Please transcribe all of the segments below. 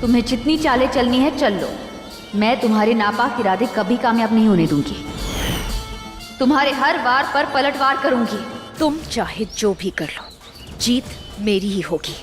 तुम्हें जितनी चालें चलनी है चल लो, मैं तुम्हारे नापाक इरादे कभी कामयाब नहीं होने दूंगी। तुम्हारे हर वार पर पलटवार करूंगी। तुम चाहे जो भी कर लो, जीत मेरी ही होगी।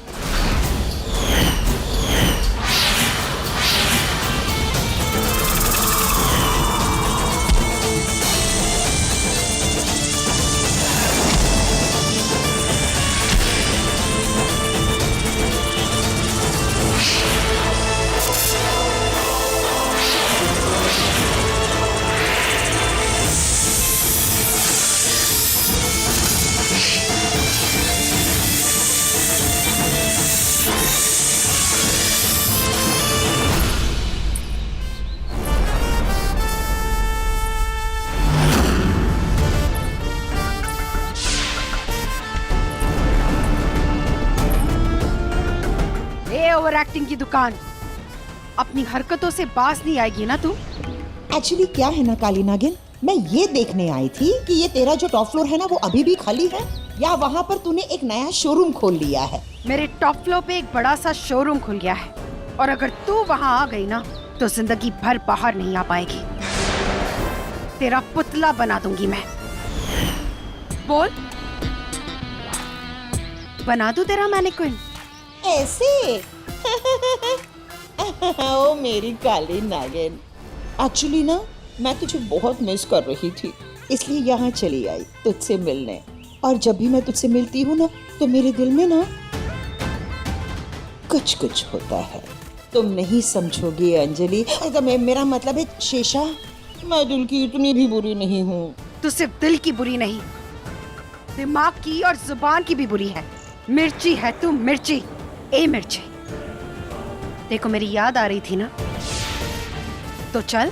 ओवर एक्टिंग की दुकान, अपनी हरकतों से बाज नहीं आएगी ना तू? एक्चुअली क्या है ना काली नागिन, मैं ये देखने आई थी कि ये तेरा जो टॉप फ्लोर है ना वो अभी भी खाली है या वहाँ पर तूने एक नया शोरूम खोल लिया है। मेरे टॉप फ्लोर पे एक बड़ा सा शोरूम खुल गया है और अगर तू वहाँ आ गई ना तो जिंदगी भर बाहर नहीं आ पाएगी। तेरा पुतला बना दूंगी मैं। बोल, बना दूं तेरा मैनिक्विन? ऐसे? ओ मेरी काली नागिन, एक्चुअली ना मैं तुझे बहुत मिस कर रही थी, इसलिए यहाँ चली आई तुझसे मिलने। और जब भी मैं तुझसे मिलती हूँ ना तो मेरे दिल में ना कुछ कुछ होता है। तुम नहीं समझोगी अंजलि, तो मेरा मतलब है शेषा, मैं दिल की इतनी भी बुरी नहीं हूँ। तू सिर्फ दिल की बुरी नहीं, दिमाग की और जुबान की भी बुरी है। मिर्ची है तू, मिर्ची, ए मिर्ची। देखो मेरी याद आ रही थी ना, तो चल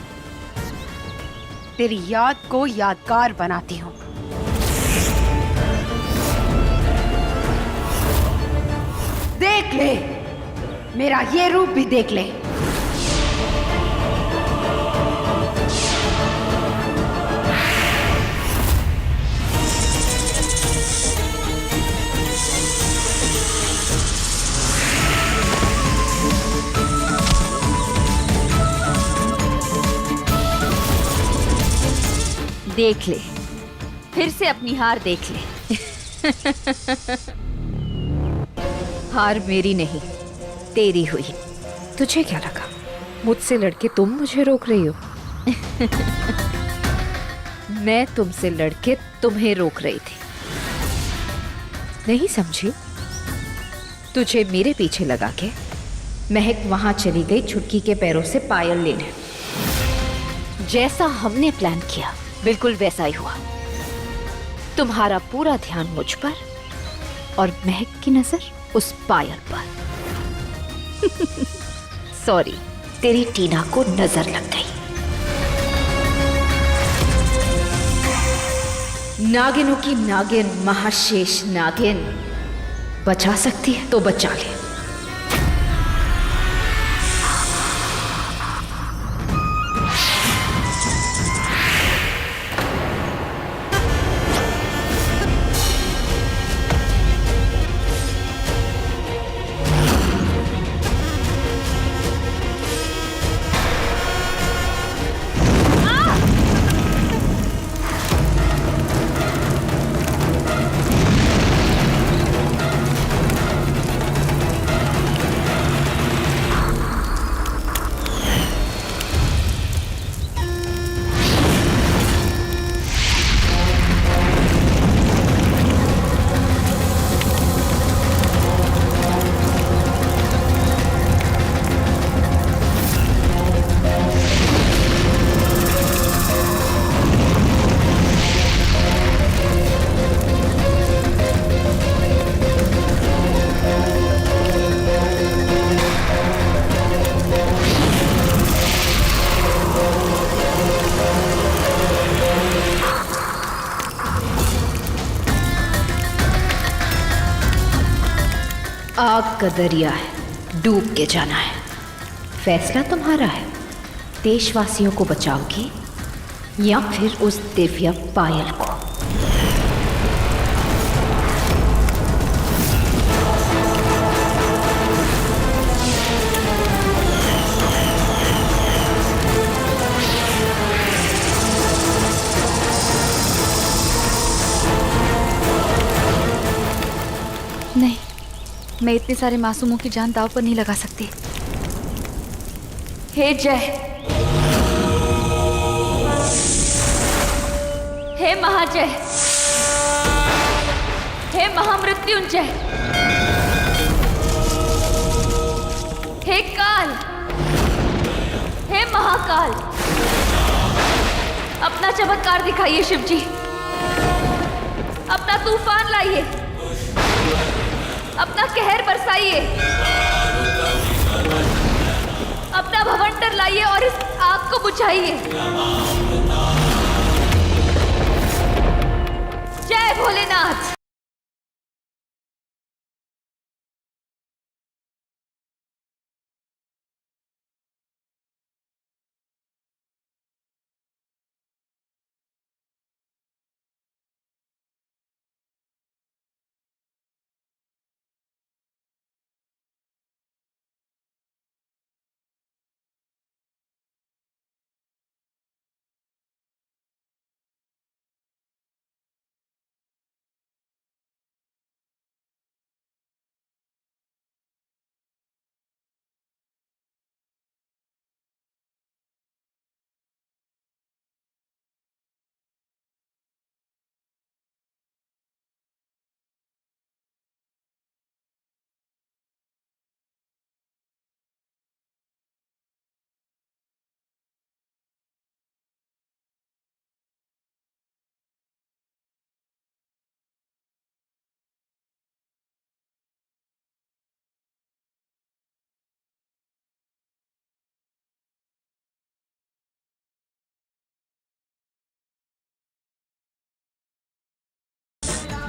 तेरी याद को यादगार बनाती हूँ। देख ले, मेरा ये रूप भी देख ले। देख ले, फिर से अपनी हार देख ले। हार मेरी नहीं, तेरी हुई। तुझे क्या लगा मुझसे लड़के तुम मुझे रोक रही हो? मैं तुमसे लड़के तुम्हें रोक रही थी, नहीं समझी? तुझे मेरे पीछे लगा के महक वहां चली गई छुटकी के पैरों से पायल लेने। जैसा हमने प्लान किया बिल्कुल वैसा ही हुआ। तुम्हारा पूरा ध्यान मुझ पर और महक की नजर उस पायल पर। सॉरी, तेरी टीना को नजर लग गई। नागिनों की नागिन महाशेष नागिन, बचा सकती है तो बचा ले। आग का दरिया है, डूब के जाना है। फैसला तुम्हारा है, देशवासियों को बचाओगी या फिर उस दिव्य पायल को? मैं इतने सारे मासूमों की जान दांव पर नहीं लगा सकती। हे जय, हे महाजय, हे महामृत्युंजय, हे काल, हे महाकाल, अपना चमत्कार दिखाइए शिव जी, अपना तूफान लाइए, अपना कहर बरसाइए, अपना भवंडर लाइए और इस आग को बुझाइए। जय भोलेनाथ।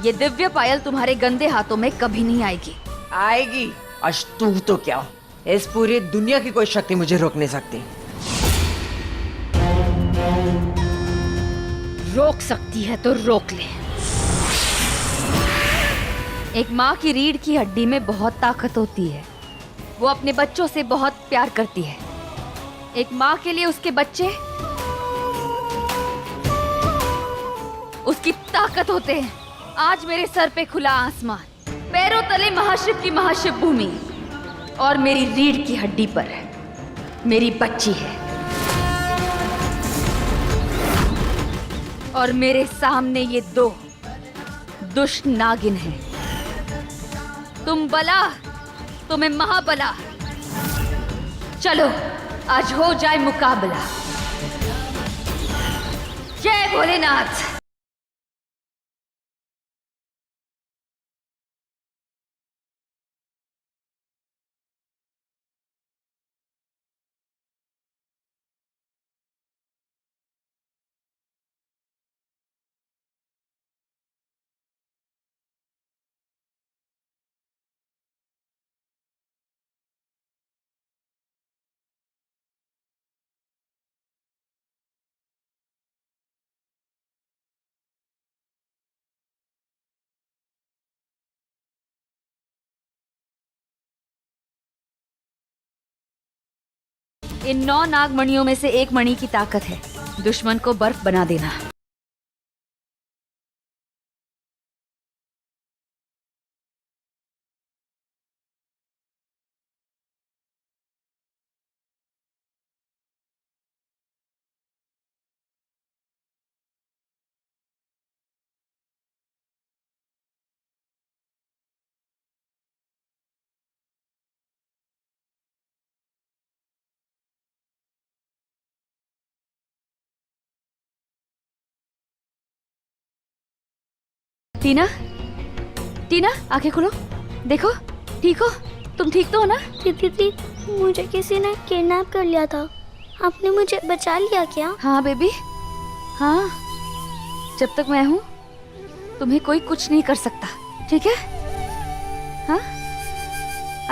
ये दिव्य पायल तुम्हारे गंदे हाथों में कभी नहीं आएगी। आएगी। आज तू तो क्या, इस पूरी दुनिया की कोई शक्ति मुझे रोक नहीं सकती। रोक सकती है तो रोक ले। एक माँ की रीढ़ की हड्डी में बहुत ताकत होती है। वो अपने बच्चों से बहुत प्यार करती है। एक माँ के लिए उसके बच्चे उसकी ताकत होते हैं। आज मेरे सर पे खुला आसमान, पैरों तले महाशिव की महाशिव भूमि, और मेरी रीढ़ की हड्डी पर मेरी बच्ची है, और मेरे सामने ये दो दुष्ट नागिन हैं। तुम बला, तो मैं महाबला। चलो आज हो जाए मुकाबला। जय भोलेनाथ। इन 9 नागमणियों में से एक मणि की ताकत है दुश्मन को बर्फ बना देना। टीना, टीना आंखें खोलो, देखो ठीक हो? तुम ठीक तो हो ना? दीदी, मुझे किसी ने किडनैप कर लिया था, आपने मुझे बचा लिया क्या? हाँ बेबी, हाँ। जब तक मैं हूँ तुम्हें कोई कुछ नहीं कर सकता, ठीक है? हाँ,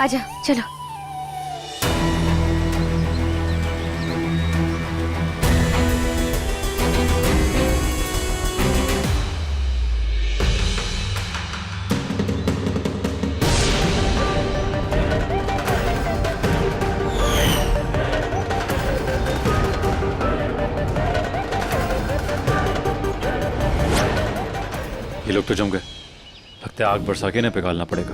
आजा, चलो। ये लोग तो जम गए, लगता है आग बरसा के इन्हें पिघालना पड़ेगा।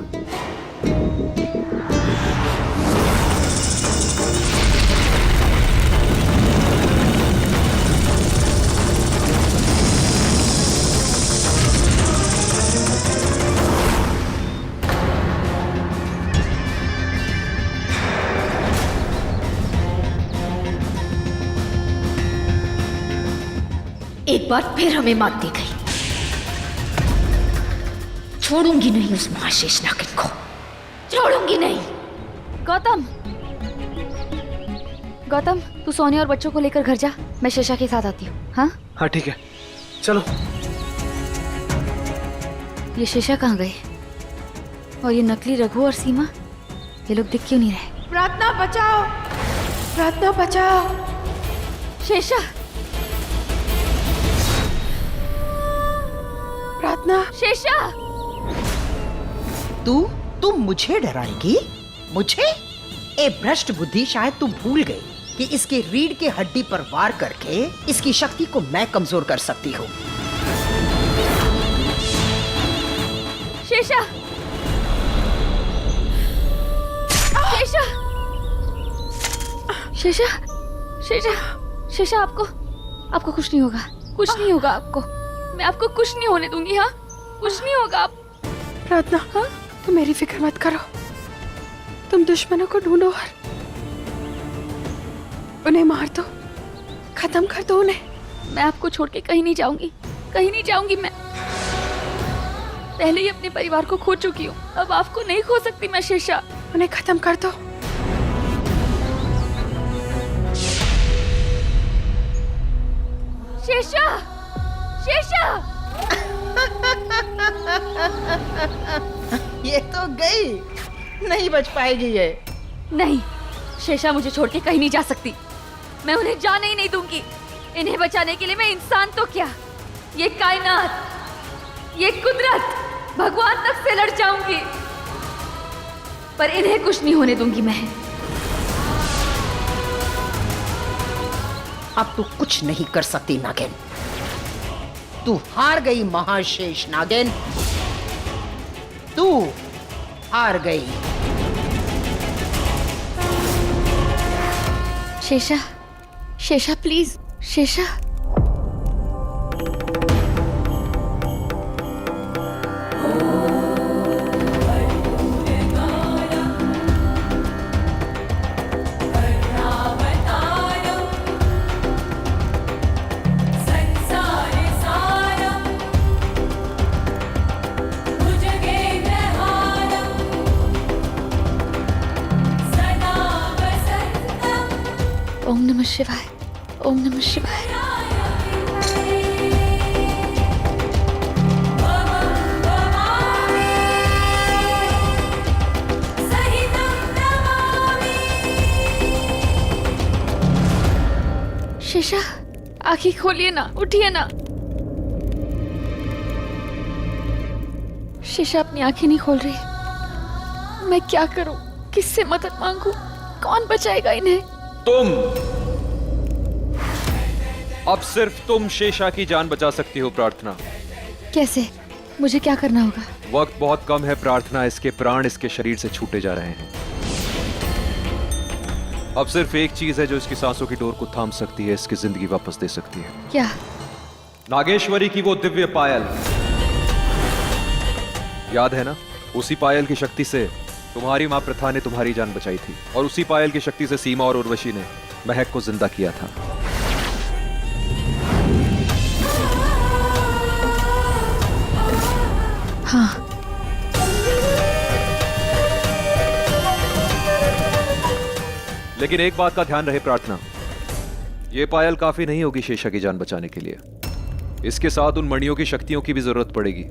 एक बार फिर हमें मात दी गई। छोड़ूंगी नहीं उस महाशेष नागिन को, छोड़ूंगी नहीं। गौतम, गौतम, तू सोनिया और बच्चों को लेकर घर जा, मैं शेषा के साथ आती हूँ। हाँ हाँ ठीक है, चलो। ये शेषा कहाँ गए? और ये नकली रघु और सीमा, ये लोग दिख क्यों नहीं रहे? प्रार्थना बचाओ, प्रार्थना बचाओ। शेषा, प्रार्थना। शेषा, तू मुझे डराएगी? मुझे? ए भ्रष्ट बुद्धि, शायद तू भूल गई कि इसके रीढ़ के हड्डी पर वार करके इसकी शक्ति को मैं कमजोर कर सकती हूँ। शेषा, शेषा, शेषा, शेषा, शेषा, आपको कुछ नहीं होगा, कुछ नहीं होगा आपको। मैं आपको कुछ नहीं होने दूंगी। हाँ, कुछ नहीं होगा। आप प्रार्थना, हाँ, तुम मेरी फिक्र मत करो। तुम दुश्मनों को ढूंढो और उन्हें मार दो, खत्म कर दो उन्हें। मैं आपको छोड़ के कहीं नहीं जाऊंगी, कहीं नहीं जाऊंगी। मैं पहले ही अपने परिवार को खो चुकी हूँ, अब आपको नहीं खो सकती मैं। शेषा, उन्हें खत्म कर दो। शेषा, शेषा। ये तो गई, नहीं बच पाएगी ये। नहीं, शेषा मुझे छोड़ के कहीं नहीं जा सकती। मैं उन्हें जाने ही नहीं दूंगी। इन्हें बचाने के लिए मैं इंसान तो क्या, ये कायनात, ये कुदरत, भगवान तक से लड़ जाऊंगी, पर इन्हें कुछ नहीं होने दूंगी मैं। अब तू कुछ नहीं कर सकती नागिन, तू हार गई महाशेष नागिन, तू हार गई। शेषा, शेषा प्लीज, शेषा। ओम नमः शिवाय, ओम नमः शिवाय। शेषा, आंखें खोलिए ना, उठिए ना। शेषा अपनी आंखें नहीं खोल रही। मैं क्या करूं? किससे मदद मांगू? कौन बचाएगा इन्हें? तुम। अब सिर्फ तुम शेषा की जान बचा सकती हो प्रार्थना। कैसे? मुझे क्या करना होगा? वक्त बहुत कम है प्रार्थना, इसके प्राण इसके शरीर से छूटे जा रहे हैं। अब सिर्फ एक चीज है जो इसकी सांसों की डोर को थाम सकती है, इसकी जिंदगी वापस दे सकती है। क्या? नागेश्वरी की वो दिव्य पायल, याद है ना? उसी पायल की शक्ति से तुम्हारी मां प्रथा ने तुम्हारी जान बचाई थी, और उसी पायल की शक्ति से सीमा और उर्वशी ने महक को जिंदा किया था। हाँ। लेकिन एक बात का ध्यान रहे प्रार्थना, ये पायल काफी नहीं होगी शेषा की जान बचाने के लिए। इसके साथ उन मणियों की शक्तियों की भी जरूरत पड़ेगी।